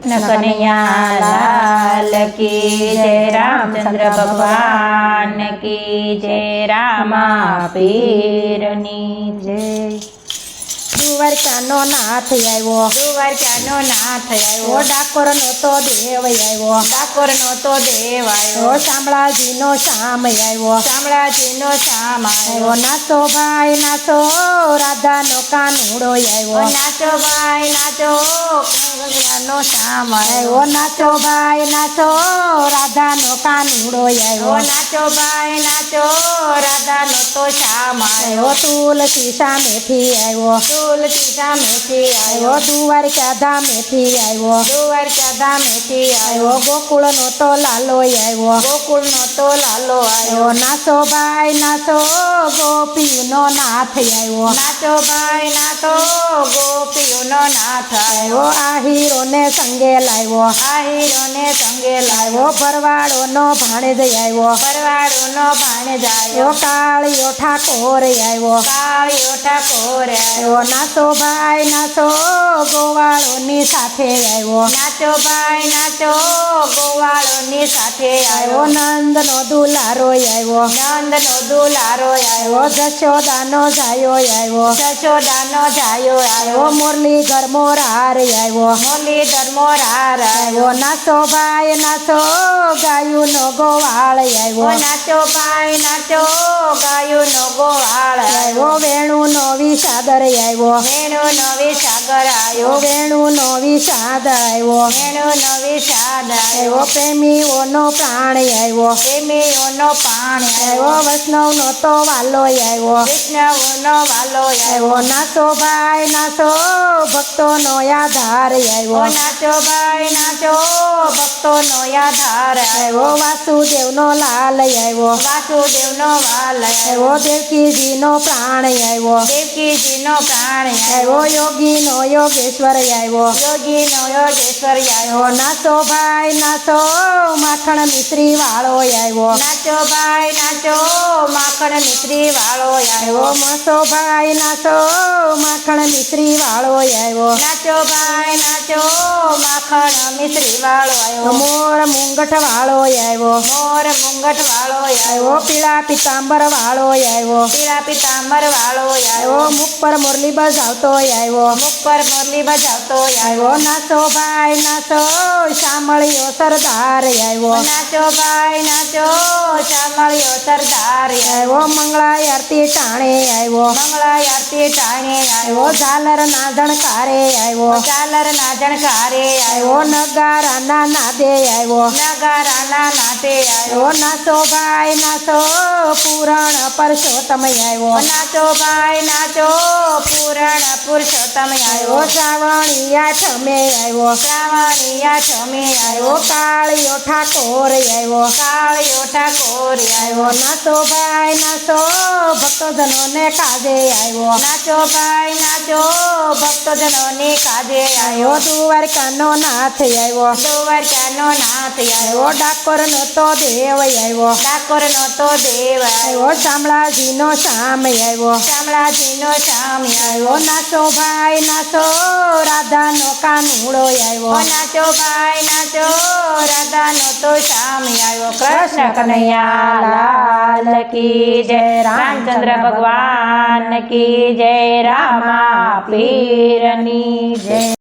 કનૈયા લાલ કી જય રામચંદ્ર ભગવાન કી જય રામા પીરની જય દ્વારકાનો નાથ આવ્યો દ્વારકાનો નાથ આવ્યો ડાકોરનો તો દેવ આવ્યો ડાકોરનો તો દેવ આવ્યો શામળાજીનો શ્યામ આવ્યો શામળાજીનો શ્યામ આવ્યો નાચો ભાઈ નાચો રાધાનો કાનુડો આવ્યો નાચો ભાઈ નાચો કંગલાનો શ્યામ આવ્યો નાચો ભાઈ નાચો રાધાનો કાનુડો આવ્યો નાચો ભાઈ નાચો રાધાનો તો શ્યામ આવ્યો તુલસી સામેથી આવ્યો તુલસી સામેથી આવ્યો દ્વારકા ધામેથી આવ્યો દ્વારકા ધામેથી આવ્યો ગોકુળનો તો લાલો આવ્યો ગોકુળનો તો લાલો આવ્યો નાચો ભાઈ નાચો ગોપીનો નાથ આવ્યો નાચો ભાઈ નાચો ગોપીઓનો નાથ આવ્યો આહીરો ને સંગે લાવ્યો આહીરોને સંગે લાવ્યો ભરવાડોનો ભાણેજ આવ્યો ભરવાડોનો ભાણેજ આવ્યો કાળિયો ઠાકોર આવ્યો કાળિયો ઠાકોર આવ્યો નાચો ભાઈ નાચો ગોવાળોની સાથે આવ્યો નાચો ભાઈ નાચો ગોવાળોની સાથે આવ્યો નંદનો દુલારો આવ્યો નંદનો દુલારો આવ્યો જશોદાનો જાયો આવ્યો જશોદાનો જાયો આવ્યો મુરલીધર મોરાર આવ્યો મુરલીધર મોરાર આવ્યો નાચો ભાઈ નાચો ગાયુંનો ગોવાળ આવ્યો નાચો ભાઈ નાચો ગાયુંનો ગોવાળ આવ્યો વેણુનો વિષાદર આવ્યો વેણુનો વિસાગર આવ્યો વેણુનો વિષાદ આવ્યો વેણુનો વિષાદ આવ્યો પ્રેમીઓનો પ્રાણ આવ્યો પ્રેમીઓનો પાણ આવ્યો વૈષ્ણવનો તો વાલો આવ્યો વિષ્ણુનો વાલો આવ્યો નાચો ભાઈ નાચો ભક્તોનો આધાર આવ્યો નાચો ભાઈ નાચો ભક્તોનો આધાર આવ્યો વાસુદેવનો લાલ આવ્યો વાસુદેવનો વાલ આવ્યો દેવકીજીનો પ્રાણ આવ્યો દેવકીજીનો પ્રાણ આવ્યો યોગીનો યોગેશ્વર આવ્યો યોગીનો યોગેશ્વર આવ્યો નાચો ભાઈ નાચો માખણ મિશ્રી વાળો આવ્યો નાચો ભાઈ નાચો માખણ મિશ્રી વાળો આવ્યો નાચો ભાઈ નાચો માખણ મિશ્રી વાળો આવ્યો નાચો ભાઈ નાચો માખણ મિશ્રી વાળો આવ્યો મોર મુંગઠ વાળો આવ્યો મોર મુંગટ વાળો આવ્યો પીળા પિતાંબર વાળો આવ્યો પીળા પિતાંબર વાળો આવ્યો મુખ પર મુરલી બજાવતો આવ્યો મુખ પર મુરલી બજાવતો આવ્યો નાચો ભાઈ નાચો શામળિયો સરદાર આવ્યો નાચો ભાઈ નાચો શામળિયો સરદાર આવ્યો મંગળા આરતી ટાણે આવ્યો મંગળા આરતી ટાણે આવ્યો ઝાલર ના જણકારે આવ્યો ઝાલર ના જણકારે આવ્યો નગારાના નાદે આવ્યો નગારાના નાતે આવ્યો નાચો ભાઈ નાચો પૂરણ પરસોત્તમ આવ્યો નાચો ભાઈ નાચો પૂરણ પુરુષોત્તમ આવ્યો શ્રાવણીયા ઠમે આવ્યો શ્રાવણીયા ઠમે આવ્યો કાળિયો ઠાકોર આવ્યો કાળિયો ઠાકોર આવ્યો નાચો ભાઈ નાચો ભક્તજનોને કાજે આવ્યો નાચો ભાઈ નાચો ભક્તજનોને કાજે આવ્યો દ્વારકાનો નાથ આવ્યો દ્વારકાનો નાથ આવ્યો ડાકોરનો તો દેવ આવ્યો ડાકોરનો તો દેવ આવ્યો શામળાજીનો શ્યામ આવ્યો શામળાજીનો શ્યામ આવ્યો નાચો ભાઈ નાચો રાધાનો કાનુડો આવ્યો નાચો ભાઈ નાચો રાધાનો તો શ્યામ આવ્યો કૃષ્ણ કનૈયા લાલ કી જય રામચંદ્ર ભગવાન કી જય રામા પીરની